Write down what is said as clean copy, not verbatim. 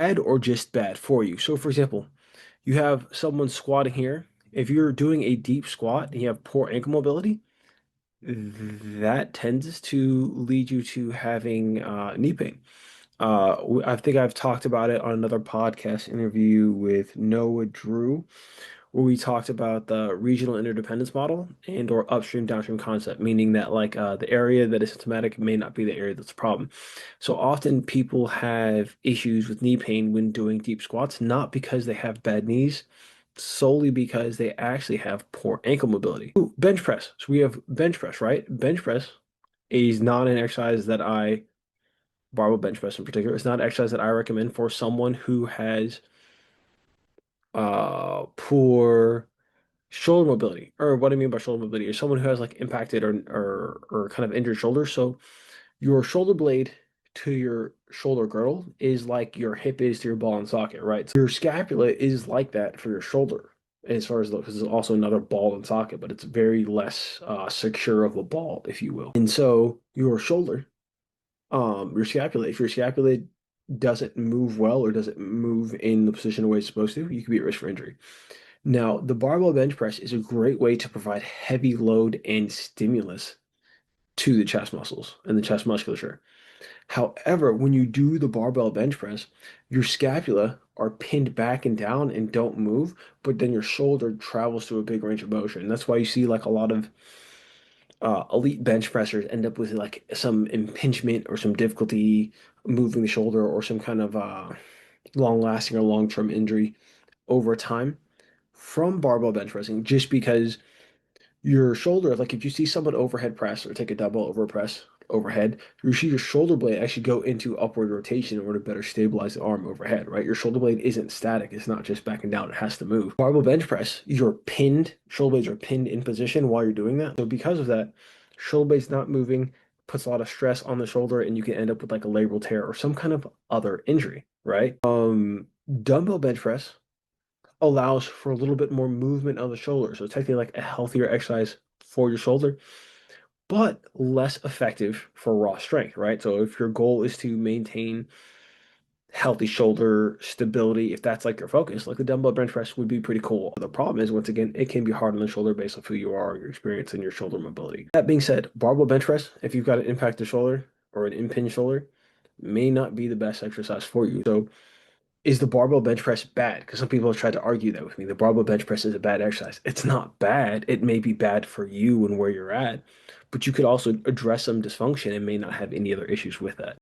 bad or just bad for you. So, for example, you have someone squatting here. If you're doing a deep squat and you have poor ankle mobility, that tends to lead you to having knee pain. I think I've talked about it on another podcast interview with Noah Drew, where we talked about the regional interdependence model and or upstream downstream concept, meaning that like the area that is symptomatic may not be the area that's a problem. So often people have issues with knee pain when doing deep squats, not because they have bad knees, solely because they actually have poor ankle mobility. Ooh, bench press. So we have bench press, right? Bench press is not an exercise that I barbell bench press in particular. It's not an exercise that I recommend for someone who has poor shoulder mobility. Or what I mean by shoulder mobility is someone who has like impacted or kind of injured shoulders. So your shoulder blade to your shoulder girdle is like your hip is to your ball and socket, right? So your scapula is like that for your shoulder. As far as because it's also another ball and socket, but it's very less secure of a ball, if you will. And so your shoulder, your scapula, if your scapula doesn't move well or doesn't move in the position the way it's supposed to, you could be at risk for injury. Now, the barbell bench press is a great way to provide heavy load and stimulus to the chest muscles and the chest musculature. However, when you do the barbell bench press, your scapula are pinned back and down and don't move, but then your shoulder travels through a big range of motion. That's why you see like a lot of elite bench pressers end up with like some impingement or some difficulty moving the shoulder or some kind of long-lasting or long-term injury over time from barbell bench pressing, just because your shoulder, like if you see someone overhead press or take a double over press overhead, you see your shoulder blade actually go into upward rotation in order to better stabilize the arm overhead, right? Your shoulder blade isn't static. It's not just back and down. It has to move. Barbell bench press, your pinned shoulder blades are pinned in position while you're doing that. So because of that, shoulder blades not moving puts a lot of stress on the shoulder and you can end up with like a labral tear or some kind of other injury, right? Dumbbell bench press allows for a little bit more movement of the shoulder. So it's technically like a healthier exercise for your shoulder, but less effective for raw strength, right? So if your goal is to maintain healthy shoulder stability, if that's like your focus, like the dumbbell bench press would be pretty cool. The problem is, once again, it can be hard on the shoulder based off who you are, your experience, and your shoulder mobility. That being said, barbell bench press, if you've got an impacted shoulder or an impinged shoulder, may not be the best exercise for you. So is the barbell bench press bad? Because some people have tried to argue that with me. The barbell bench press is a bad exercise. It's not bad. It may be bad for you and where you're at, but you could also address some dysfunction and may not have any other issues with that.